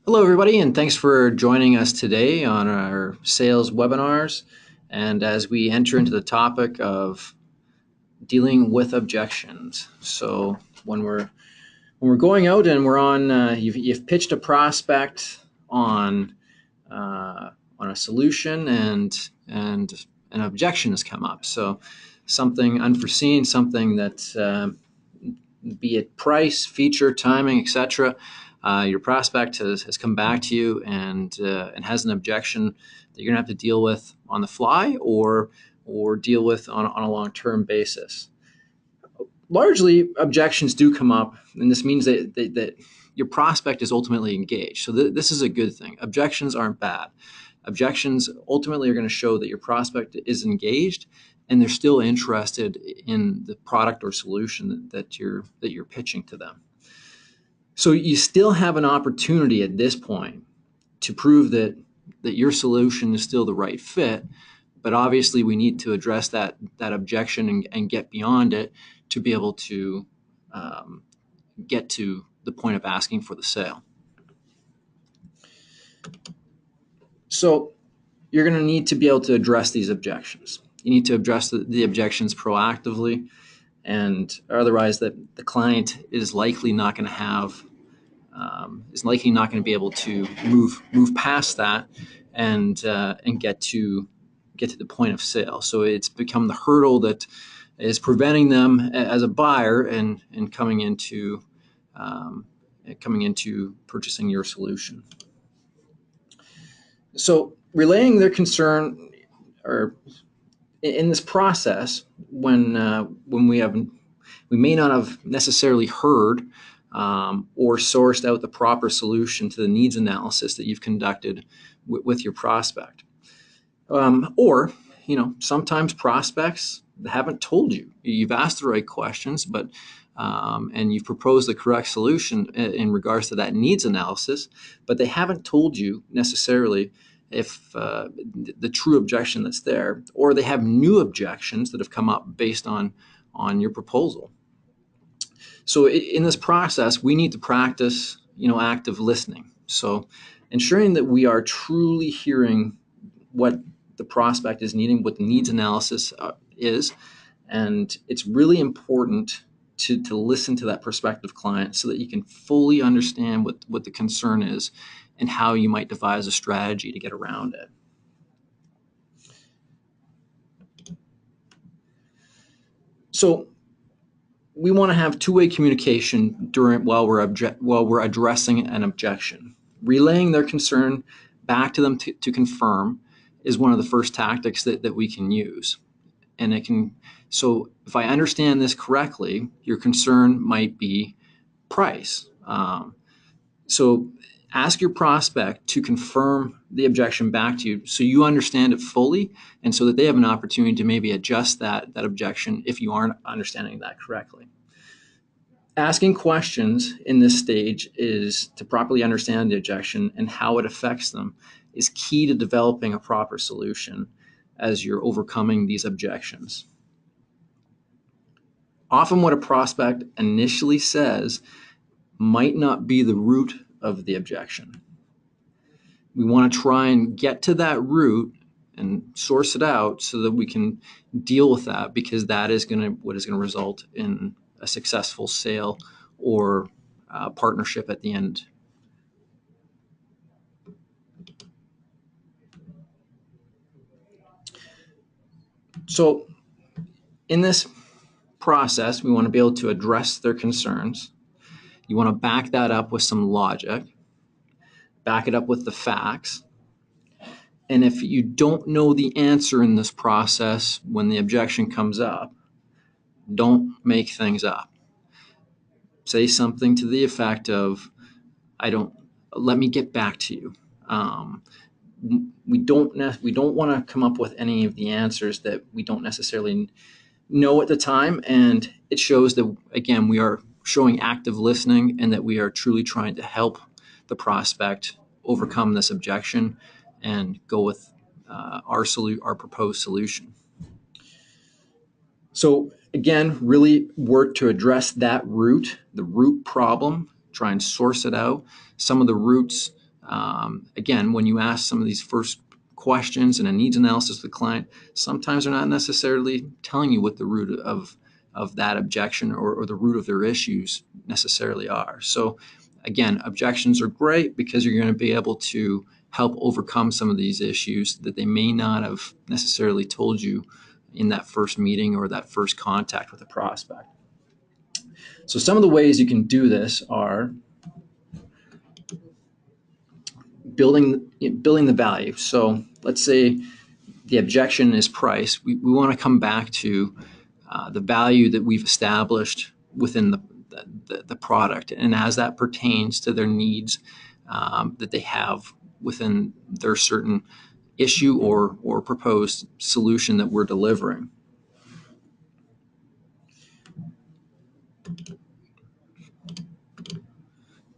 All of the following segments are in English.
Hello, everybody, and thanks for joining us today on our sales webinars. And as we enter into the topic of dealing with objections, so when we're going out and we're on, you've pitched a prospect on on a solution, and an objection has come up. So something unforeseen, something that be it price, feature, timing, etc. Your prospect has come back to you and has an objection that you're going to have to deal with on the fly or deal with on a long-term basis. Largely, objections do come up, and this means that your prospect is ultimately engaged. So this is a good thing. Objections aren't bad. Objections ultimately are going to show that your prospect is engaged and they're still interested in the product or solution that you're pitching to them. So you still have an opportunity at this point to prove that your solution is still the right fit, but obviously we need to address that objection and get beyond it to be able to get to the point of asking for the sale. So you're going to need to be able to address these objections. You need to address the objections proactively, and otherwise that the client is likely not going to have is likely not going to be able to move past that and get to the point of sale. So it's become the hurdle that is preventing them as a buyer and coming into purchasing your solution. So relaying their concern, or in this process, when we may not have necessarily heard or sourced out the proper solution to the needs analysis that you've conducted with your prospect. Or, sometimes prospects haven't told you. You've asked the right questions, but and you've proposed the correct solution in regards to that needs analysis, but they haven't told you necessarily if the true objection that's there, or they have new objections that have come up based on your proposal. So in this process, we need to practice, active listening. So ensuring that we are truly hearing what the prospect is needing, what the needs analysis is, and it's really important to listen to that prospective client so that you can fully understand what the concern is and how you might devise a strategy to get around it. So we want to have two-way communication while we're addressing an objection. Relaying their concern back to them to confirm is one of the first tactics that we can use. And so if I understand this correctly, your concern might be price. So ask your prospect to confirm the objection back to you so you understand it fully, and so that they have an opportunity to maybe adjust that objection if you aren't understanding that correctly. Asking questions in this stage is to properly understand the objection and how it affects them is key to developing a proper solution as you're overcoming these objections. Often what a prospect initially says might not be the root of the objection. We want to try and get to that root and source it out so that we can deal with that, because that is what is going to result in a successful sale or partnership at the end. So in this process, we want to be able to address their concerns. You want to back that up with some logic, back it up with the facts. And if you don't know the answer in this process when the objection comes up, don't make things up. Say something to the effect of, let me get back to you. We don't want to come up with any of the answers that we don't necessarily know at the time. And it shows that, again, we are showing active listening and that we are truly trying to help the prospect overcome this objection and go with our proposed solution. So again, really work to address the root problem, try and source it out. Some of the roots Again, when you ask some of these first questions and a needs analysis of the client, sometimes they're not necessarily telling you what the root of that objection or the root of their issues necessarily are. So again, objections are great because you're going to be able to help overcome some of these issues that they may not have necessarily told you in that first meeting or that first contact with a prospect. So some of the ways you can do this are building the value. So let's say the objection is price. We want to come back to the value that we've established within the product, and as that pertains to their needs that they have within their certain issue or proposed solution that we're delivering.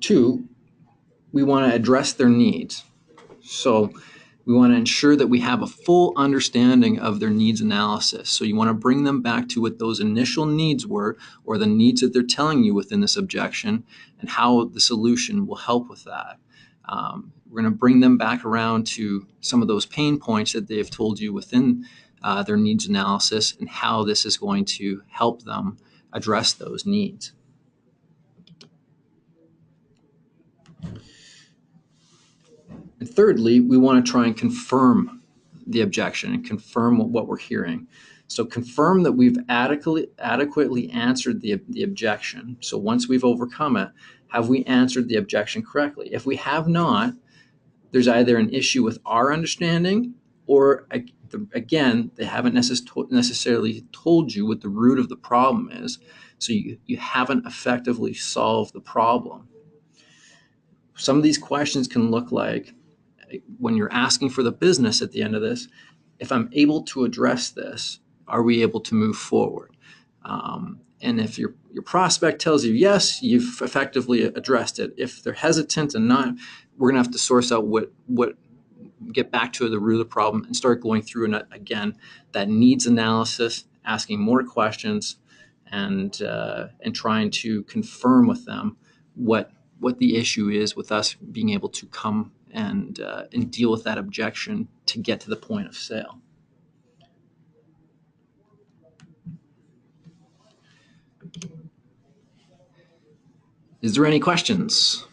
Two, we want to address their needs. So we want to ensure that we have a full understanding of their needs analysis. So you want to bring them back to what those initial needs were, or the needs that they're telling you within this objection, and how the solution will help with that. We're going to bring them back around to some of those pain points that they've told you within their needs analysis, and how this is going to help them address those needs. And thirdly, we want to try and confirm the objection and confirm what we're hearing. So confirm that we've adequately answered the objection. So once we've overcome it, have we answered the objection correctly? If we have not, there's either an issue with our understanding, or again, they haven't necessarily told you what the root of the problem is. So you haven't effectively solved the problem. Some of these questions can look like, when you're asking for the business at the end of this, if I'm able to address this, are we able to move forward? And if your prospect tells you yes, you've effectively addressed it. If they're hesitant and not, we're going to have to source out get back to the root of the problem and start going through, and again, that needs analysis, asking more questions, and trying to confirm with them what the issue is, with us being able to come and deal with that objection to get to the point of sale. Is there any questions?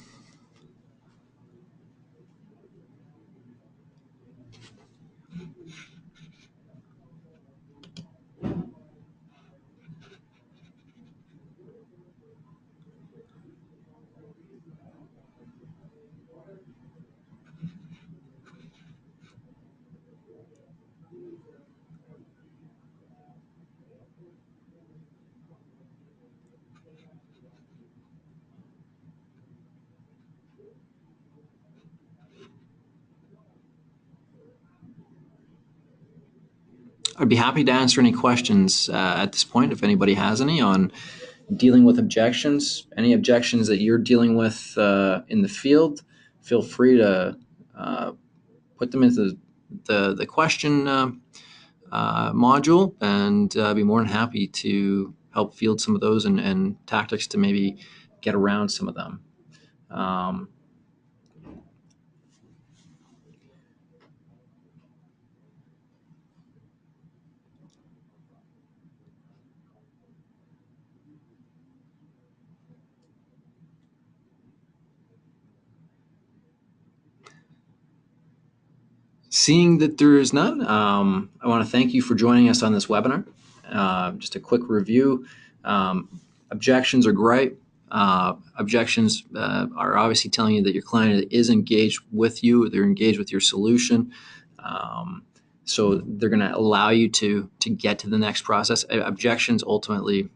I'd be happy to answer any questions at this point, if anybody has any, on dealing with objections. Any objections that you're dealing with in the field, feel free to put them into the question module, and I'd be more than happy to help field some of those and tactics to maybe get around some of them. Seeing that there is none, I want to thank you for joining us on this webinar. Just a quick review. Objections are great. Objections are obviously telling you that your client is engaged with you, they're engaged with your solution. So they're going to allow you to get to the next process. Objections ultimately,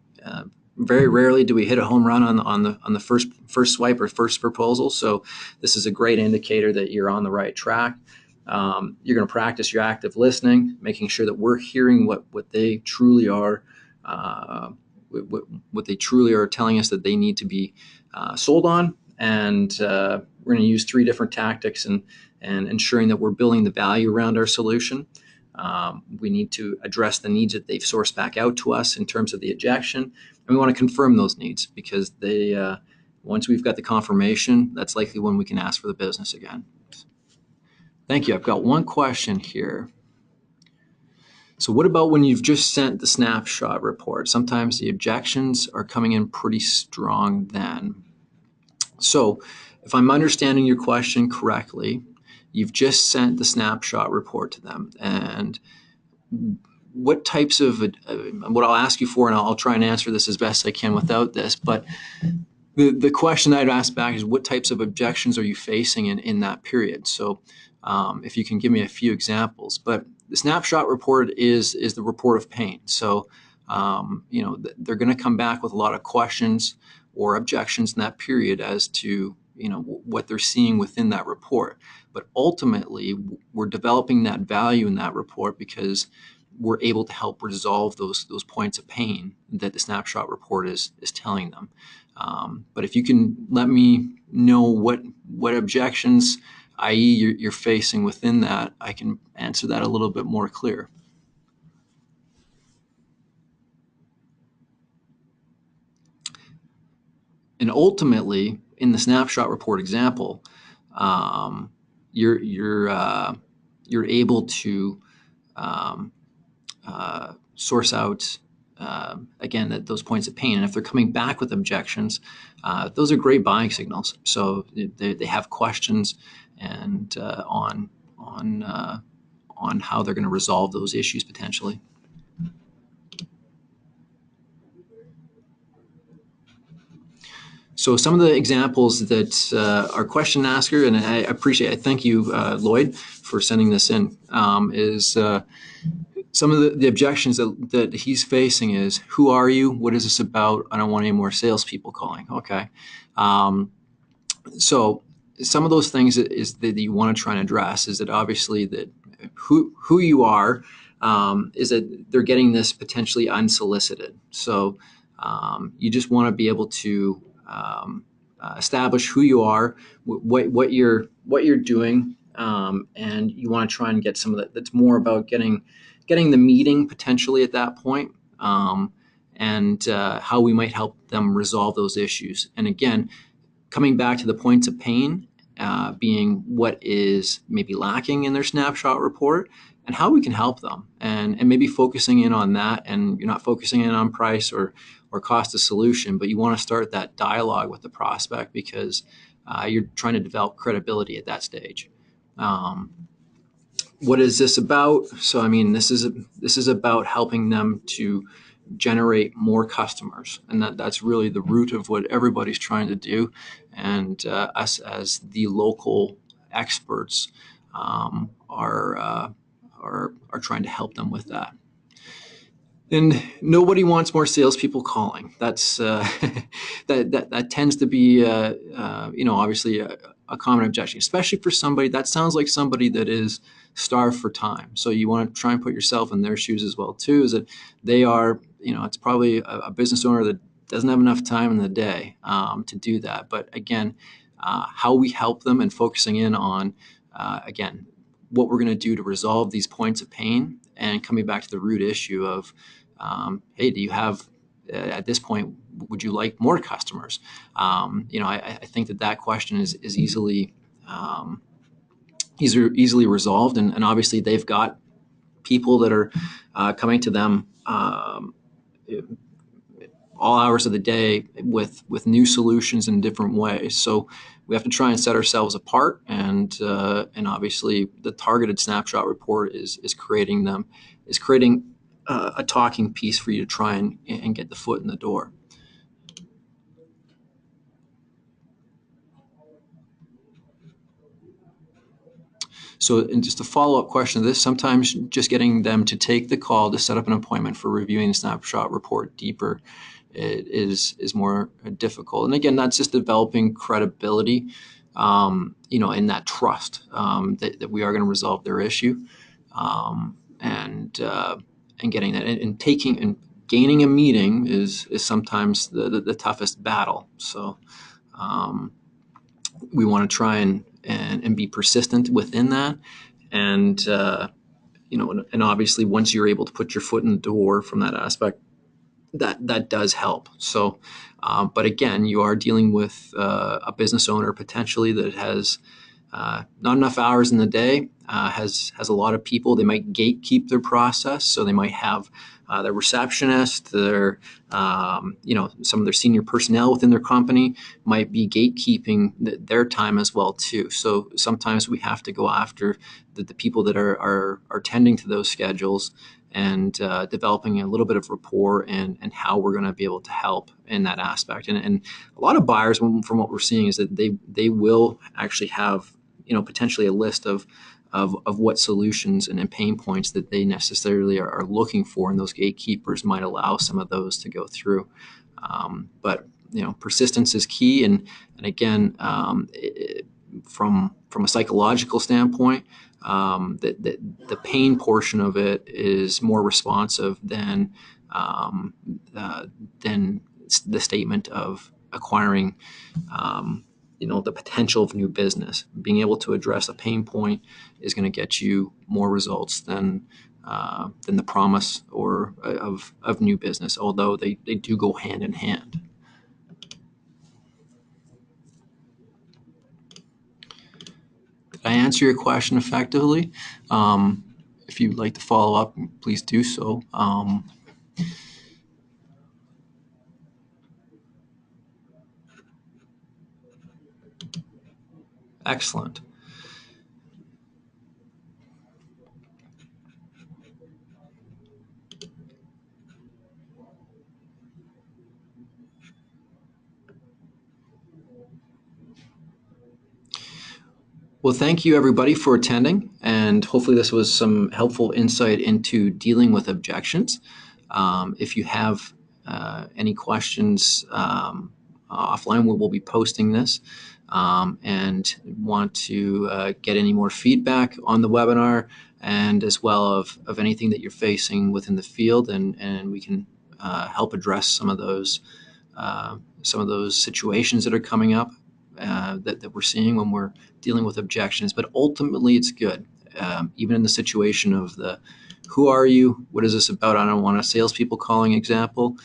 very rarely do we hit a home run on the first swipe or first proposal. So this is a great indicator that you're on the right track. You're going to practice your active listening, making sure that we're hearing what they truly are, what they truly are telling us that they need to be sold on. And we're going to use 3 different tactics and ensuring that we're building the value around our solution. We need to address the needs that they've sourced back out to us in terms of the objection. And we want to confirm those needs, because Once we've got the confirmation, that's likely when we can ask for the business again. Thank you. I've got one question here. So what about when you've just sent the snapshot report? Sometimes the objections are coming in pretty strong then. So if I'm understanding your question correctly, you've just sent the snapshot report to them, and what types of, what I'll ask you for, and I'll try and answer this as best I can without this, but the question I'd ask back is what types of objections are you facing in that period? So if you can give me a few examples. But the snapshot report is the report of pain. So they're going to come back with a lot of questions or objections in that period as to what they're seeing within that report. But ultimately, we're developing that value in that report because we're able to help resolve those points of pain that the snapshot report is telling them. But if you can let me know what objections, i.e. you're facing within that, I can answer that a little bit more clear. And ultimately, in the snapshot report example, you're able to source out again those points of pain. And if they're coming back with objections, those are great buying signals. So they have questions and on how they're going to resolve those issues potentially. So some of the examples that our question asker, and I thank you, Lloyd, for sending this in, is some of the objections that he's facing is, who are you? What is this about? I don't want any more salespeople calling. Okay. So some of those things is that you want to try and address is that obviously that who you are is that they're getting this potentially unsolicited. So you just want to be able to establish who you are, what you're doing, and you want to try and get some of that. That's more about getting the meeting potentially at that point, and how we might help them resolve those issues. And again, coming back to the points of pain, being what is maybe lacking in their snapshot report and how we can help them, and maybe focusing in on that. And you're not focusing in on price or cost of solution, but you want to start that dialogue with the prospect because you're trying to develop credibility at that stage. What is this about? So, I mean, this is about helping them to generate more customers, and that's really the root of what everybody's trying to do. And us as the local experts are trying to help them with that. And nobody wants more salespeople calling. That's that tends to be obviously a common objection, especially for somebody that sounds like somebody that is starved for time. So you want to try and put yourself in their shoes as well too. Is that they are, it's probably a business owner that doesn't have enough time in the day to do that. But again, how we help them and focusing in on again what we're going to do to resolve these points of pain, and coming back to the root issue of, hey, do you have, at this point, would you like more customers? I think that question is easily resolved, and obviously they've got people that are coming to them all hours of the day with new solutions in different ways. So we have to try and set ourselves apart, and obviously the targeted snapshot report is creating a talking piece for you to try and get the foot in the door. So, and just a follow-up question to this, sometimes just getting them to take the call to set up an appointment for reviewing the snapshot report deeper is more difficult. And again, that's just developing credibility, in that trust that we are going to resolve their issue, and getting that, and taking and gaining a meeting is sometimes the toughest battle. So we want to try and be persistent within that, and and obviously once you're able to put your foot in the door from that aspect, that does help. So, but again, you are dealing with a business owner potentially that has not enough hours in the day, has a lot of people. They might gatekeep their process, so they might have their receptionist, their some of their senior personnel within their company might be gatekeeping their time as well too. So sometimes we have to go after the people that are tending to those schedules and developing a little bit of rapport and how we're going to be able to help in that aspect. And a lot of buyers, from what we're seeing, is that they will actually have potentially a list of what solutions and pain points that they necessarily are looking for, and those gatekeepers might allow some of those to go through. But persistence is key, and again, from a psychological standpoint, the pain portion of it is more responsive than the statement of acquiring the potential of new business. Being able to address a pain point is going to get you more results than the promise or of new business, although they do go hand in hand. Did I answer your question effectively? If you'd like to follow up, please do so. Excellent. Well, thank you everybody for attending, and hopefully this was some helpful insight into dealing with objections. If you have any questions offline, we'll be posting this, and want to get any more feedback on the webinar, and as well of anything that you're facing within the field, and we can help address some of those situations that are coming up that we're seeing when we're dealing with objections. But ultimately, it's good. Even in the situation of who are you? What is this about? I don't want a salespeople calling example.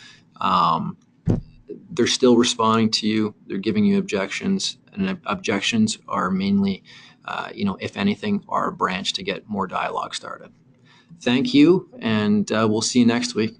They're still responding to you. They're giving you objections, and objections are mainly, if anything, are a branch to get more dialogue started. Thank you, and we'll see you next week.